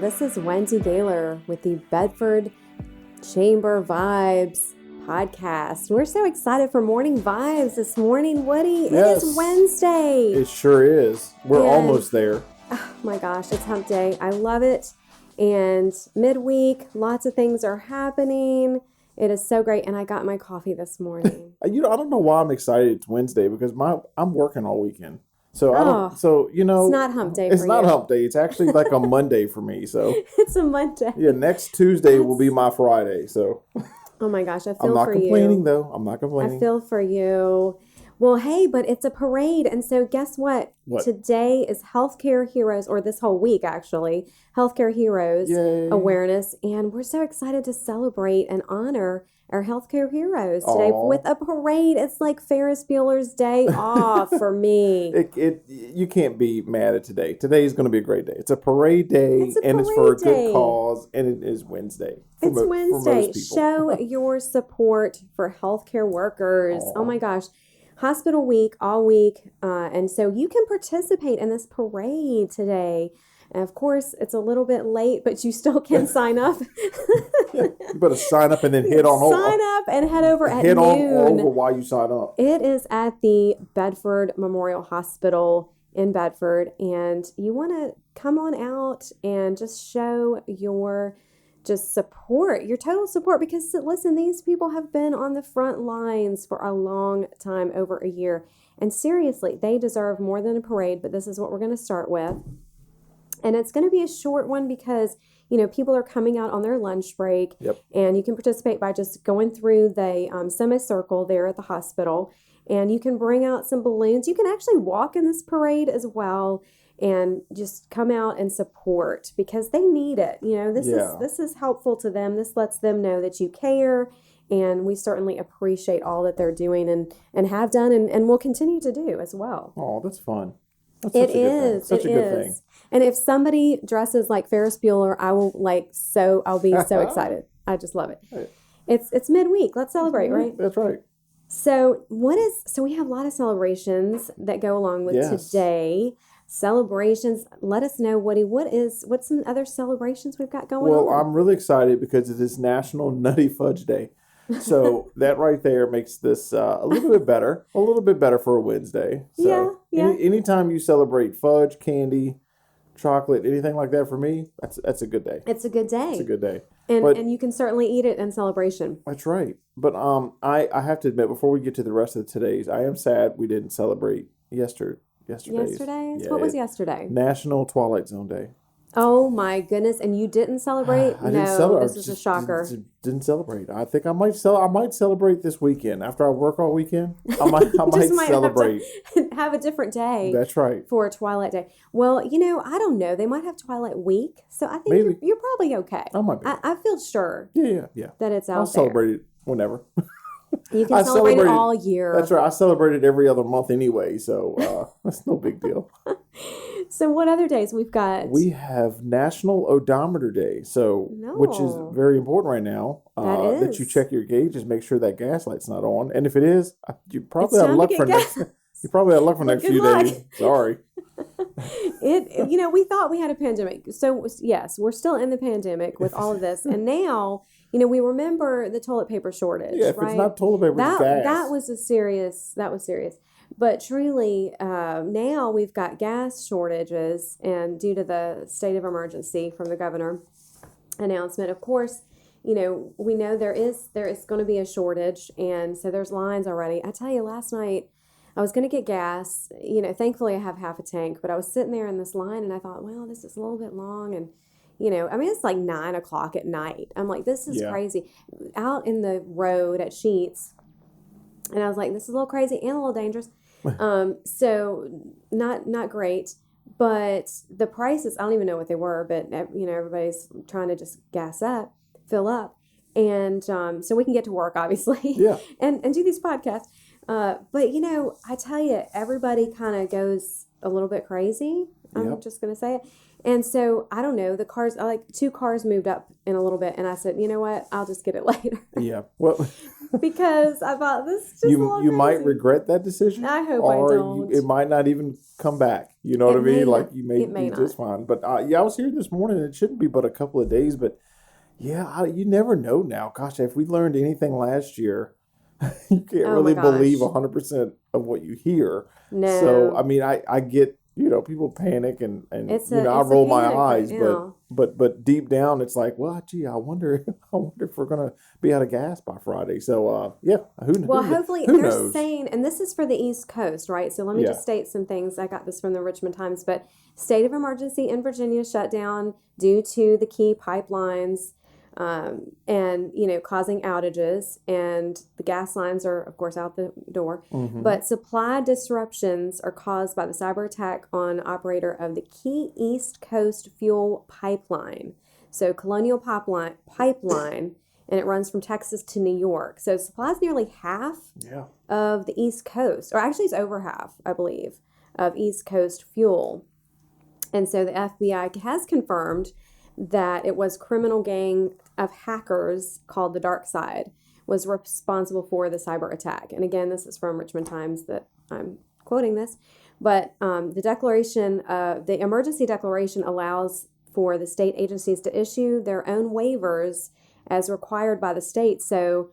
This is Wendy Gaylor with the Bedford Chamber Vibes podcast. We're so excited for morning vibes this morning, Woody. Yes. It is Wednesday. It sure is. We're almost there. Oh my gosh, it's hump day. I love it. And midweek, lots of things are happening. It is so great. And I got my coffee this morning. I don't know why I'm excited it's Wednesday because I'm working all weekend. So it's not hump day. It's not hump day. It's actually like a Monday for me. So it's a Monday. Yeah, next Tuesday will be my Friday. So oh my gosh, I feel for you. I'm not complaining though. I'm not complaining. I feel for you. Well, hey, but it's a parade. And so guess what? Today is Healthcare Heroes, or this whole week actually, Healthcare Heroes Awareness. And we're so excited to celebrate and honor our healthcare heroes today with a parade. It's like Ferris Bueller's Day Off for me. You can't be mad at today. Today is going to be a great day. It's a parade day, it's for a good cause, and it is Wednesday. It's Wednesday. Show your support for healthcare workers. Oh my gosh. Hospital week, all week. And so you can participate in this parade today. And of course, it's a little bit late, but you still can sign up. You better sign up and then head on over. Sign up and head over at noon. Head on over while you sign up. It is at the Bedford Memorial Hospital in Bedford. And you want to come on out and just show your support, your total support. Because listen, these people have been on the front lines for a long time, over a year. And seriously, they deserve more than a parade. But this is what we're going to start with. And it's going to be a short one because, people are coming out on their lunch break. Yep. And you can participate by just going through the semicircle there at the hospital. And you can bring out some balloons. You can actually walk in this parade as well and just come out and support because they need it. This is helpful to them. This lets them know that you care. And we certainly appreciate all that they're doing and have done and will continue to do as well. Oh, that's fun. That's such a good thing. And if somebody dresses like Ferris Bueller, I'll be so excited. I just love it. It's midweek. Let's celebrate, right? That's right. So we have a lot of celebrations that go along with today. Celebrations. Let us know, Woody, what's some other celebrations we've got going on? Well, I'm really excited because it is National Nutty Fudge Day. So that right there makes this a little bit better for a Wednesday. So anytime you celebrate fudge, candy, chocolate, anything like that for me, that's a good day. It's a good day. It's a good day. And you can certainly eat it in celebration. That's right. But I have to admit, before we get to the rest of today's, I am sad we didn't celebrate yesterday's. Yeah, what was yesterday? National Twilight Zone Day. Oh my goodness! And you didn't celebrate? I didn't celebrate. This is a shocker. Didn't celebrate. I think I might celebrate this weekend after I work all weekend. I might celebrate. Have a different day. That's right. For Twilight Day. Well, I don't know. They might have Twilight Week, so I think you're probably okay. I might be. I feel sure. Yeah. That it's out there. I'll celebrate it whenever. You can celebrate it all year. That's right. I celebrate it every other month anyway, so that's no big deal. So what other days we've got? We have National Odometer Day, which is very important right now. That you check your gauges, make sure that gas light's not on, and if it is, you probably have luck for next. You probably have luck for next few days. Sorry. We thought we had a pandemic, so yes, we're still in the pandemic with all of this, and now. We remember the toilet paper shortage. Yeah, if it's not toilet paper, it's gas. That was serious. But truly, now we've got gas shortages, and due to the state of emergency from the governor announcement, of course, we know there is going to be a shortage, and so there's lines already. I tell you, last night I was going to get gas. Thankfully I have half a tank, but I was sitting there in this line, and I thought, well, this is a little bit long, and it's like 9:00 at night. I'm like, this is crazy. Out in the road at Sheets. And I was like, this is a little crazy and a little dangerous. So not great. But the prices, I don't even know what they were, but, everybody's trying to just fill up. And so we can get to work, obviously, and do these podcasts. But, I tell you, everybody kind of goes a little bit crazy. I'm just going to say it. And so, I don't know, two cars moved up in a little bit, and I said, you know what, I'll just get it later. Yeah. Well, because I thought this is just a little you might crazy. regret that decision. I hope or I don't. It might not even come back. You know what I mean? Like you may be just fine. But I was here this morning. It shouldn't be but a couple of days. But yeah, you never know now. Gosh, if we learned anything last year, you can't really believe 100% of what you hear. No. So I mean, I get. People panic and I roll my eyes, but deep down it's like, well, gee, I wonder if we're gonna be out of gas by Friday. So hopefully who they're knows? saying, and this is for the East Coast, right? So let me just state some things. I got this from the Richmond Times, but state of emergency in Virginia shut down due to the key pipelines. And causing outages, and the gas lines are of course out the door. Mm-hmm. But supply disruptions are caused by the cyber attack on operator of the key East Coast fuel pipeline. So Colonial Pipeline, and it runs from Texas to New York. So supply is nearly half of the East Coast, or actually it's over half, I believe, of East Coast fuel. And so the FBI has confirmed that it was criminal gang of hackers called the Dark Side was responsible for the cyber attack. And again, this is from Richmond Times that I'm quoting this. But the emergency declaration allows for the state agencies to issue their own waivers as required by the state. So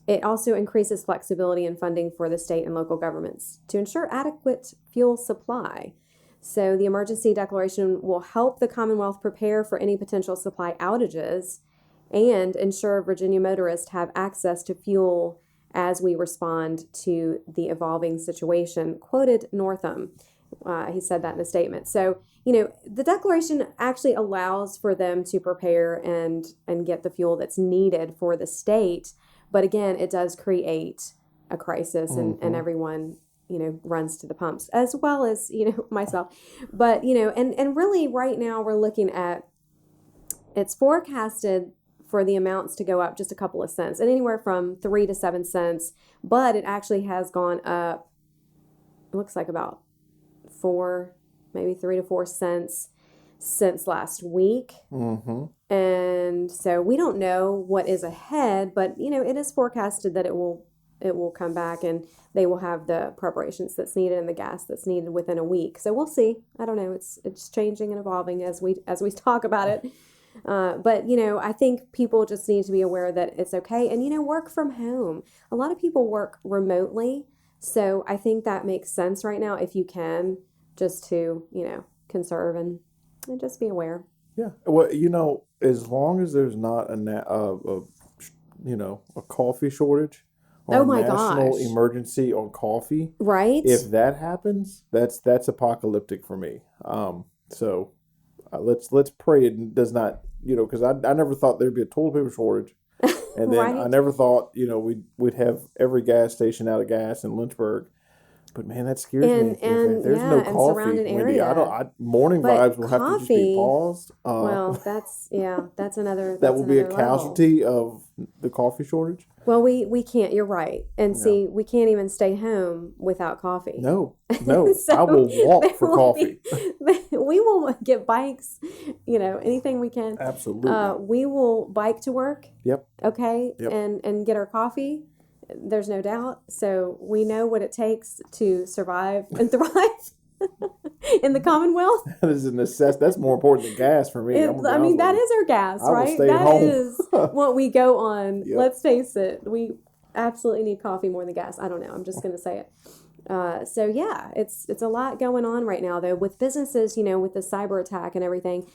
it also increases flexibility in funding for the state and local governments to ensure adequate fuel supply. So the emergency declaration will help the Commonwealth prepare for any potential supply outages and ensure Virginia motorists have access to fuel as we respond to the evolving situation, quoted Northam. He said that in a statement. So, the declaration actually allows for them to prepare and get the fuel that's needed for the state. But again, it does create a crisis, and everyone runs to the pumps, as well as, myself. But, and really right now we're looking at, it's forecasted for the amounts to go up just a couple of cents, and anywhere from 3 to 7 cents, but it actually has gone up, it looks like about 4, maybe 3 to 4 cents since last week. Mm-hmm. And so we don't know what is ahead, but, it is forecasted that it will come back, and they will have the preparations that's needed and the gas that's needed within a week. So we'll see. I don't know. It's changing and evolving as we talk about it. But I think people just need to be aware that it's okay. And work from home. A lot of people work remotely, so I think that makes sense right now if you can, just to conserve and just be aware. Yeah. Well, as long as there's not a coffee shortage. Oh my national gosh. emergency on coffee. Right. If that happens, that's apocalyptic for me. So let's pray it does not, because I never thought there'd be a toilet paper shortage. And then right. I never thought, we'd have every gas station out of gas in Lynchburg. But man, that scares me. If there's no coffee, Wendy, morning vibes will have to just be paused. Well, that's another. That will be a level. Casualty of the coffee shortage. Well, we can't. You're right. And see, we can't even stay home without coffee. No. So I will walk for coffee. We will get bikes. Anything we can. Absolutely. We will bike to work. Yep. Okay. Yep. And get our coffee. There's no doubt. So we know what it takes to survive and thrive in the Commonwealth. That is a necessity. That's more important than gas for me. That is our gas, right? That is what we go on. Yep. Let's face it. We absolutely need coffee more than gas. I don't know. I'm just going to say it. So yeah, it's a lot going on right now though with businesses, with the cyber attack and everything,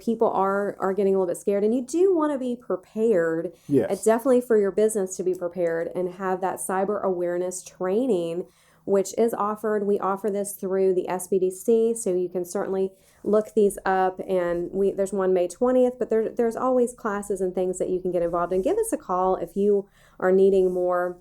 people are getting a little bit scared, and you do want to be prepared. Yes. Definitely for your business to be prepared and have that cyber awareness training, which is offered. We offer this through the SBDC, so you can certainly look these up, and there's one May 20th, but there's always classes and things that you can get involved in. Give us a call if you are needing more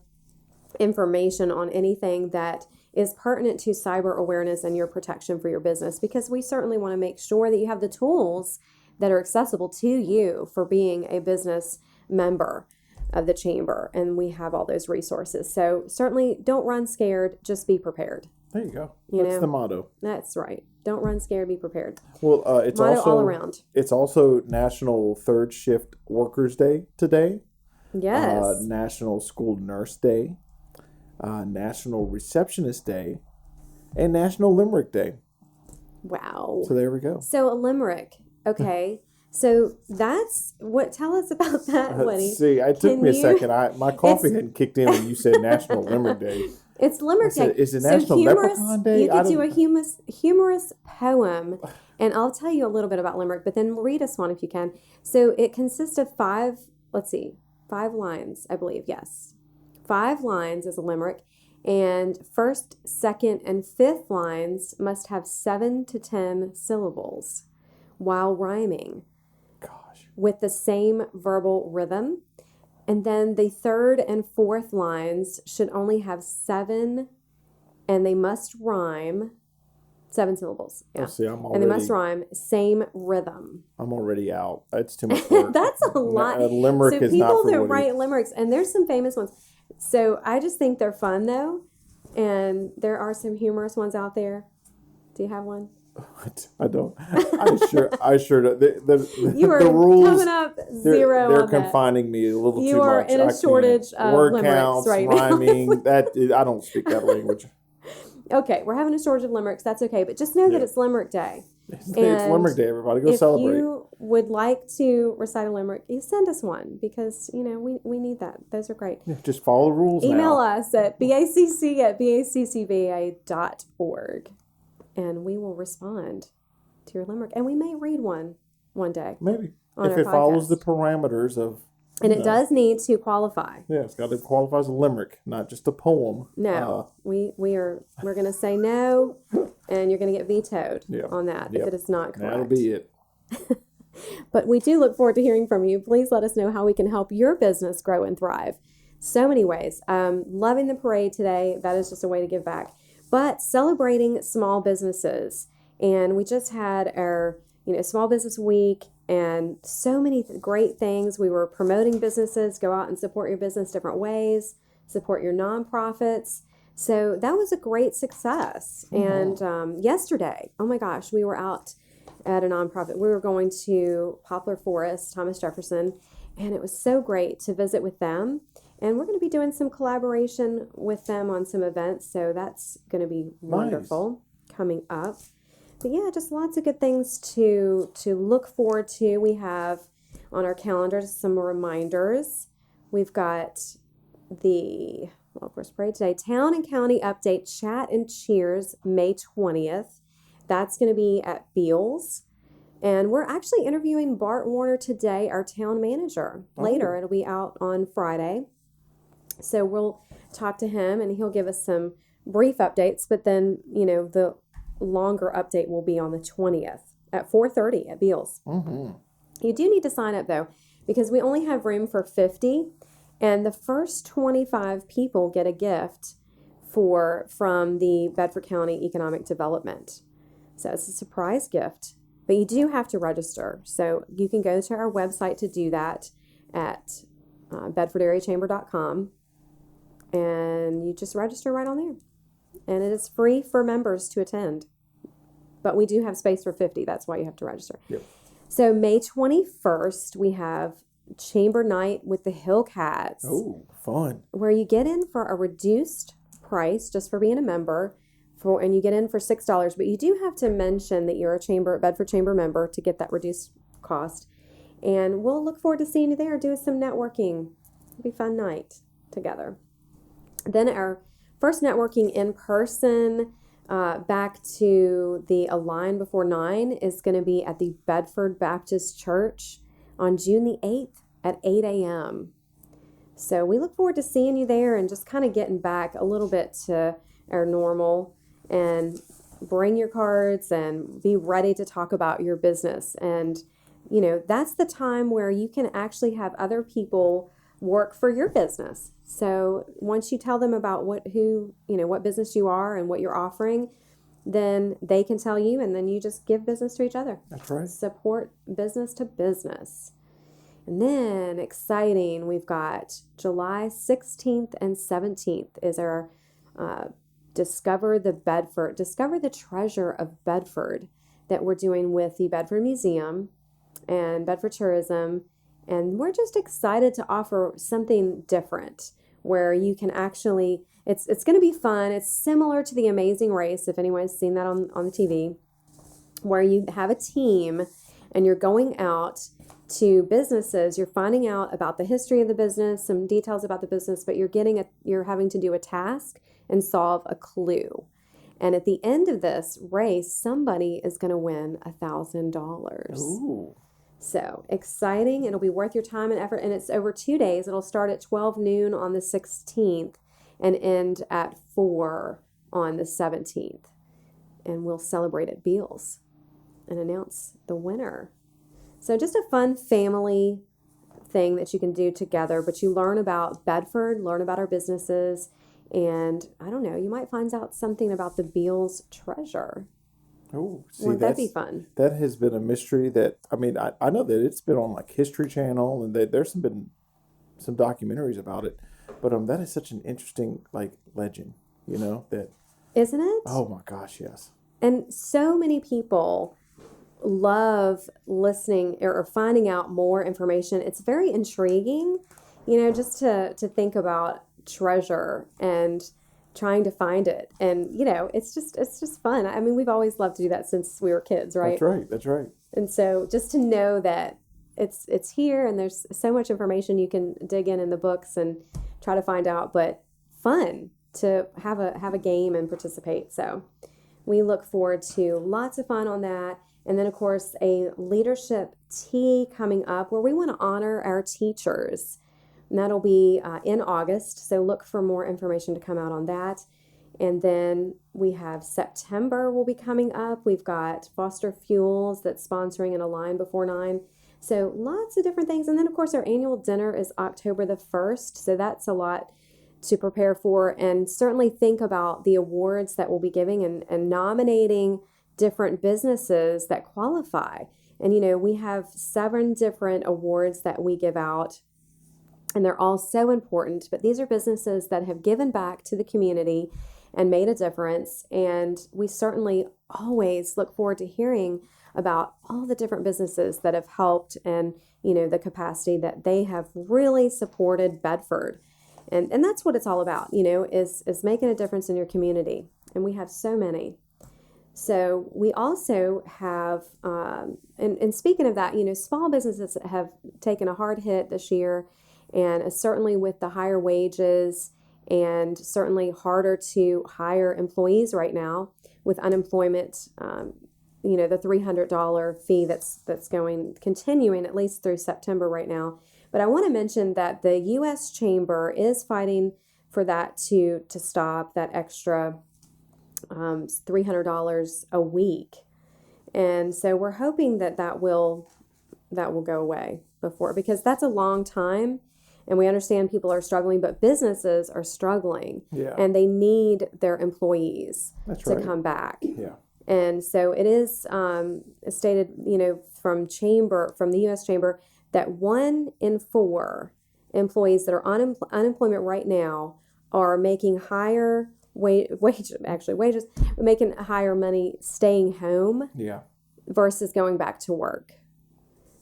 information on anything that is pertinent to cyber awareness and your protection for your business, because we certainly want to make sure that you have the tools that are accessible to you for being a business member of the chamber, and we have all those resources. So certainly don't run scared, just be prepared. There you go. That's the motto. That's right. Don't run scared, be prepared. Well, it's motto also all around. It's also National Third Shift Workers Day today. Yes. National School Nurse Day, National Receptionist Day, and National Limerick Day. Wow. So there we go. So a limerick. Okay. So that's what. Tell us about that, Woody. See, it took me a second. My coffee hadn't kicked in when you said National Limerick Day. It's Limerick Day. Is it National Leprechaun Day? You could do a humorous poem, and I'll tell you a little bit about limerick, but then read us one if you can. So it consists of 5 lines, I believe. Yes, 5 lines is a limerick, and first, second, and fifth lines must have 7 to 10 syllables while rhyming. Gosh. With the same verbal rhythm. And then the third and fourth lines should only have 7, and they must rhyme 7 syllables. Yeah. See, and they must rhyme same rhythm. I'm already out. That's too much work. That's a lot. A limerick so is not for people that Woody. write limericks, and there's some famous ones. So I just think they're fun though, and there are some humorous ones out there. Do you have one? I don't. I sure don't. You are the rules, coming up zero. They're on confining me a little you too much. You are in a shortage of word limericks counts, right rhyming. now. I don't speak that language. Okay, we're having a shortage of limericks. That's okay, but just know that it's Limerick Day. It's Limerick Day, everybody. Go celebrate. If you would like to recite a limerick, you send us one because, we need that. Those are great. Yeah, just follow the rules Email now. us at bacc@baccva.org, and we will respond to your limerick. And we may read one day. Maybe. If it follows the parameters of... And it does need to qualify. Yeah, it's got to qualify as a limerick, not just a poem. No, we're going to say no, and you're going to get vetoed on that if it is not correct. That'll be it. But we do look forward to hearing from you. Please let us know how we can help your business grow and thrive. So many ways. Loving the parade today. That is just a way to give back. But celebrating small businesses. And we just had our Small Business Week, and so many great things. We were promoting businesses. Go out and support your business different ways. Support your nonprofits. So that was a great success. Mm-hmm. And yesterday, oh my gosh, we were out at a nonprofit. We were going to Poplar Forest, Thomas Jefferson, and it was so great to visit with them. And we're going to be doing some collaboration with them on some events. So that's going to be wonderful coming up. But yeah, just lots of good things to look forward to. We have on our calendars some reminders. We've got of course, parade today, Town and County Update Chat and Cheers, May 20th. That's going to be at Beals. And we're actually interviewing Bart Warner today, our town manager. Later, it'll be out on Friday. So we'll talk to him, and he'll give us some brief updates. But then, the longer update will be on the 20th at 4:30 at Beals. Mm-hmm. You do need to sign up though, because we only have room for 50, and the first 25 people get a gift from the Bedford County Economic Development. So it's a surprise gift, but you do have to register. So you can go to our website to do that at bedfordareachamber.com, and you just register right on there. And it is free for members to attend. But we do have space for 50. That's why you have to register. Yep. So May 21st, we have Chamber Night with the Hillcats. Oh, fun. Where you get in for a reduced price just for being a member, and you get in for $6. But you do have to mention that you're a Bedford Chamber member to get that reduced cost. And we'll look forward to seeing you there, doing some networking. It'll be a fun night together. Then our first networking in person, back to the Align Before 9, is going to be at the Bedford Baptist Church on June the 8th at 8 a.m. So we look forward to seeing you there and just kind of getting back a little bit to our normal, and bring your cards and be ready to talk about your business. And, that's the time where you can actually have other people work for your business. So once you tell them about what business you are and what you're offering, then they can tell you, and then you just give business to each other. That's right. Support business to business. And then exciting, we've got July 16th and 17th is our Discover the Treasure of Bedford that we're doing with the Bedford Museum and Bedford Tourism And we're just excited to offer something different where you can actually, it's going to be fun. It's similar to The Amazing Race, if anyone's seen that on the TV, where you have a team and you're going out to businesses, you're finding out about the history of the business, some details about the business, but you're having to do a task and solve a clue. And at the end of this race, somebody is going to win $1,000. Ooh. So exciting. It'll be worth your time and effort. And it's over 2 days. It'll start at 12 noon on the 16th and end at 4 on the 17th. And we'll celebrate at Beals and announce the winner. So just a fun family thing that you can do together, but you learn about Bedford, learn about our businesses, and I don't know, you might find out something about the Beals treasure. Oh, see, Wouldn't that be fun? That has been a mystery that, I mean, I know that it's been on like History Channel and there's been some documentaries about it, but that is such an interesting like legend, that. Isn't it? Oh my gosh, yes. And so many people love listening or finding out more information. It's very intriguing, just to think about treasure and trying to find it. And, it's just fun. I mean, we've always loved to do that since we were kids, right? That's right. And so just to know that it's here and there's so much information you can dig in the books and try to find out, but fun to have a game and participate. So we look forward to lots of fun on that. And then, of course, a leadership tea coming up where we want to honor our teachers. And that'll be in August. So look for more information to come out on that. And then we have September will be coming up. We've got Foster Fuels that's sponsoring an Align Before 9. So lots of different things. And then, of course, our annual dinner is October the 1st. So that's a lot to prepare for. And certainly think about the awards that we'll be giving and nominating different businesses that qualify. And, we have 7 different awards that we give out, and they're all so important. But these are businesses that have given back to the community and made a difference. And we certainly always look forward to hearing about all the different businesses that have helped and, the capacity that they have really supported Bedford. And that's what it's all about, is making a difference in your community. And we have so many. So we also have, and speaking of that, small businesses have taken a hard hit this year, and certainly with the higher wages and certainly harder to hire employees right now with unemployment, the $300 fee that's continuing at least through September right now. But I want to mention that the U.S. Chamber is fighting for that to stop, that extra $300 a week. And so we're hoping that will go away because that's a long time. And we understand people are struggling, but businesses are struggling. Yeah. And they need their employees to come back. Yeah. And so it is stated, from the U.S. Chamber, that 1 in 4 employees that are on unemployment right now are making higher wages, making higher money staying home. Yeah. Versus going back to work.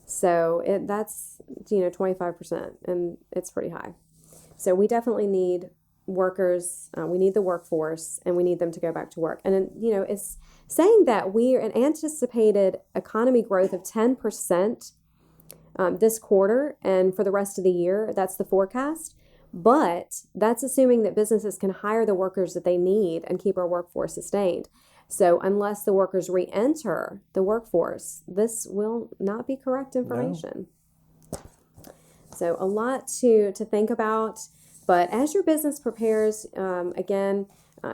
So that's 25%, and it's pretty high. So we definitely need workers. We need the workforce, and we need them to go back to work. And then, it's saying that we're an anticipated economy growth of 10% this quarter, and for the rest of the year, that's the forecast. But that's assuming that businesses can hire the workers that they need and keep our workforce sustained. So unless the workers re-enter the workforce, this will not be correct information. No. So a lot to think about. But as your business prepares,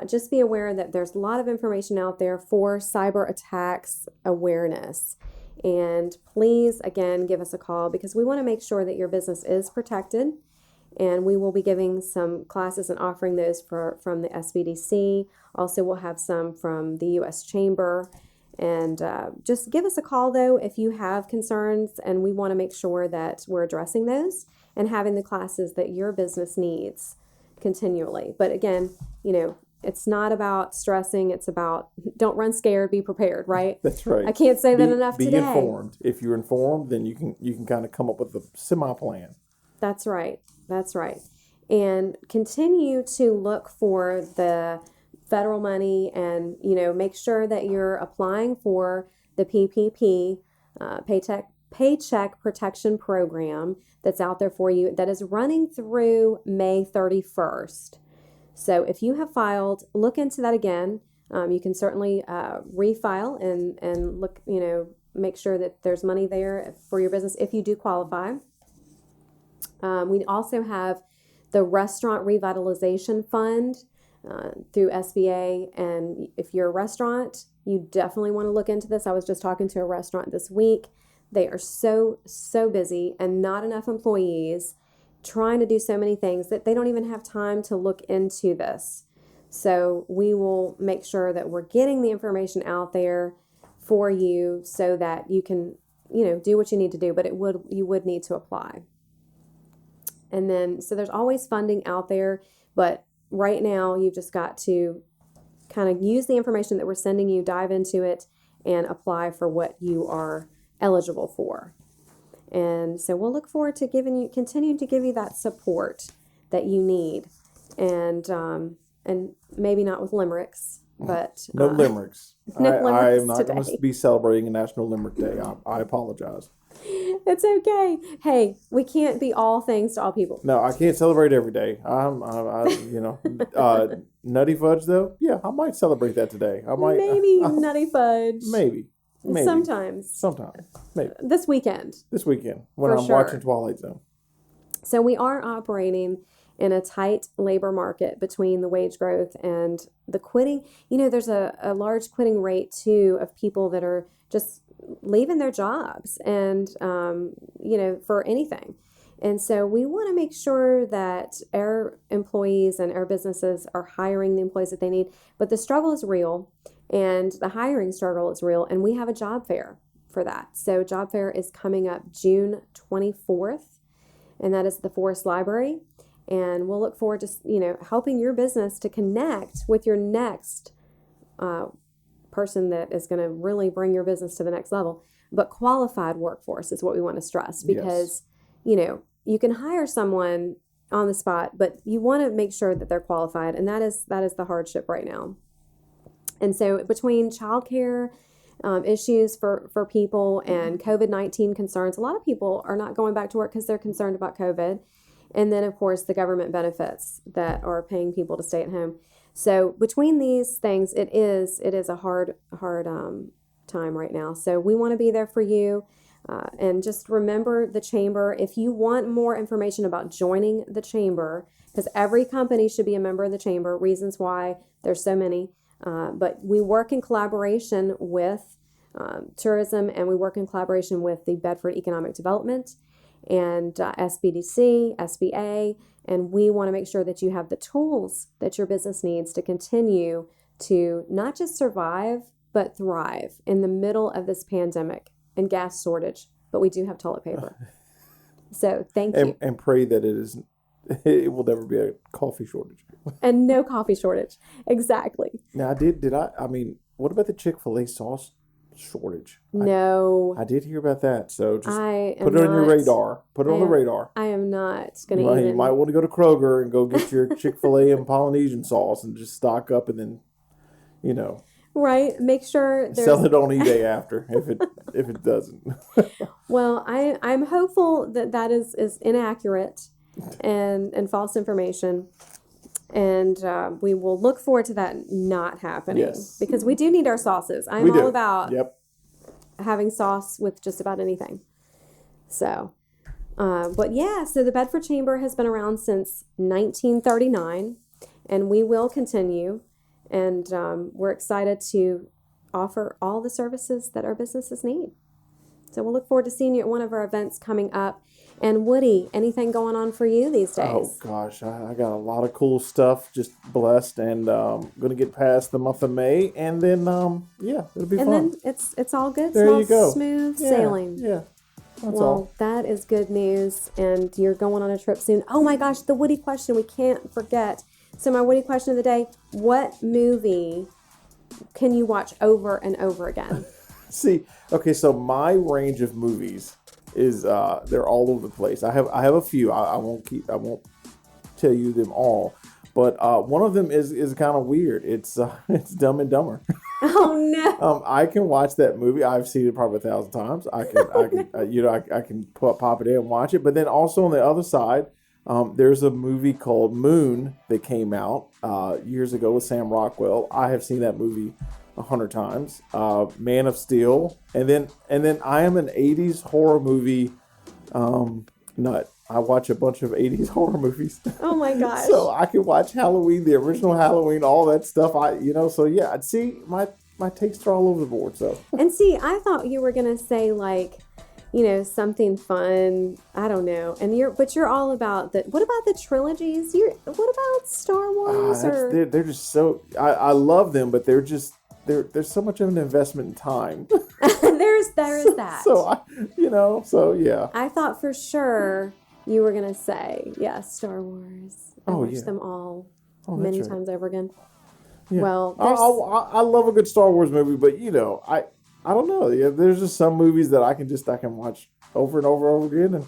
just be aware that there's a lot of information out there for cyber attacks awareness. And please, again, give us a call because we want to make sure that your business is protected. And we will be giving some classes and offering those from the SBDC. Also, we'll have some from the U.S. Chamber. And just give us a call, though, if you have concerns. And we want to make sure that we're addressing those and having the classes that your business needs continually. But again, It's not about stressing. It's about don't run scared, be prepared, right? That's right. I can't say that enough today. Be informed. If you're informed, then you can kind of come up with a semi-plan. That's right. That's right. And continue to look for the federal money and, make sure that you're applying for the PPP, Paycheck Protection Program that's out there for you that is running through May 31st. So if you have filed, look into that again. You can certainly refile and look, make sure that there's money there for your business if you do qualify. We also have the Restaurant Revitalization Fund through SBA. And if you're a restaurant, you definitely want to look into this. I was just talking to a restaurant this week. They are so busy and not enough employees trying to do so many things that they don't even have time to look into this. So we will make sure that we're getting the information out there for you so that you can, do what you need to do, but you would need to apply. And then, so there's always funding out there, but right now you've just got to kind of use the information that we're sending you, dive into it, and apply for what you are eligible for. And so we'll look forward to continuing to give you that support that you need, and maybe not with limericks, but no limericks. No limericks I am not today. going to be celebrating a National Limerick Day. I apologize. It's okay. Hey, we can't be all things to all people. No, I can't celebrate every day. Nutty Fudge though. Yeah, I might celebrate that today. I might maybe Nutty Fudge. Maybe. Sometimes. Maybe. This weekend when I'm watching Twilight Zone. So we are operating in a tight labor market between the wage growth and the quitting. There's a large quitting rate too of people that are just leaving their jobs and, for anything. And so we want to make sure that our employees and our businesses are hiring the employees that they need. But the struggle is real and the hiring struggle is real. And we have a job fair for that. So job fair is coming up June 24th, and that is at the Forest Library. And we'll look forward to, helping your business to connect with your next person that is going to really bring your business to the next level. But qualified workforce is what we want to stress because, you can hire someone on the spot, but you want to make sure that they're qualified. And that is the hardship right now. And so between childcare issues for people and COVID-19 concerns, a lot of people are not going back to work because they're concerned about COVID. And then, of course, the government benefits that are paying people to stay at home. So between these things, it is a hard time right now. So we want to be there for you. And just remember the chamber. If you want more information about joining the chamber, because every company should be a member of the chamber, reasons why there's so many. But we work in collaboration with tourism, and we work in collaboration with the Bedford Economic Development and SBDC, SBA, and we want to make sure that you have the tools that your business needs to continue to not just survive, but thrive in the middle of this pandemic and gas shortage. But we do have toilet paper. So thank you. And pray that it will never be a coffee shortage. And no coffee shortage. Exactly. Now, what about the Chick-fil-A sauce shortage? No. I did hear about that. So just put it on your radar. Put it on the radar. I am not going to You might want to go to Kroger and go get your Chick-fil-A and Polynesian sauce and just stock up and then, Right. Make sure sell it on eBay after if it doesn't. Well, I'm hopeful that is inaccurate and false information. And we will look forward to that not happening. Yes. Because we do need our sauces. I'm all about having sauce with just about anything. So, but yeah, so the Bedford Chamber has been around since 1939, and we will continue. And we're excited to offer all the services that our businesses need. So we'll look forward to seeing you at one of our events coming up. And Woody, anything going on for you these days? Oh gosh, I got a lot of cool stuff. Just blessed, and going to get past the month of May, and then it'll be fun. And then it's all good. There you go. Smooth sailing. Yeah. That's well, all. That is good news, and you're going on a trip soon. Oh my gosh, the Woody question. We can't forget So my witty question of the day, what movie can you watch over and over again? See, okay, so my range of movies is they're all over the place. I have a few. I won't tell you them all, but one of them is kind of weird. It's Dumb and Dumber. Oh no! I can watch that movie. I've seen it probably 1,000 times. I can I can pop it in and watch it. But then also on the other side, there's a movie called Moon that came out years ago with Sam Rockwell. I have seen that movie 100 times. Man of Steel, and then I am an 80s horror movie nut. I watch a bunch of 80s horror movies. Oh my gosh. So I can watch Halloween, the original Halloween, all that stuff. So yeah, I'd see my tastes are all over the board. So. And see, I thought you were gonna say like, something fun. I don't know. And you're all about what about the trilogies? What about Star Wars? They're just so. I love them, but there's so much of an investment in time. there is that. So yeah. I thought for sure you were gonna say, Star Wars. I watched them all many times over again. Yeah. Well, I love a good Star Wars movie, but I don't know. Yeah, there's just some movies that I can watch over and over and over again, and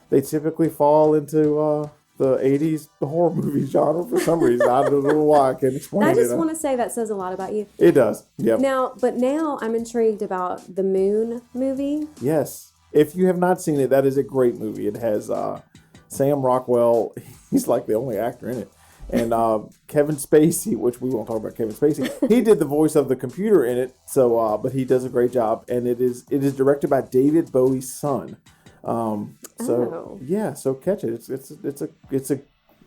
they typically fall into the 80s horror movie genre for some reason. I don't know why. I can't explain it. I just want to say that says a lot about you. It does. Yeah. Now I'm intrigued about the Moon movie. Yes. If you have not seen it, that is a great movie. It has Sam Rockwell. He's like the only actor in it. And Kevin Spacey, which we won't talk about Kevin Spacey. He did the voice of the computer in it. So, but he does a great job. And it is directed by David Bowie's son. So catch it. It's a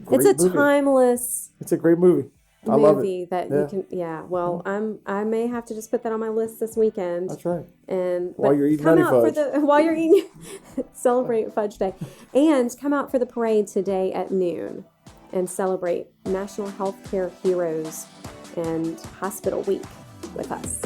great movie. Timeless. It's a great movie. I love it. That you can. Yeah. Well, I may have to just put that on my list this weekend. That's right. And while you're eating nutty fudge. While you're eating, celebrate Fudge Day, and come out for the parade today at noon, and celebrate National Healthcare Heroes and Hospital Week with us.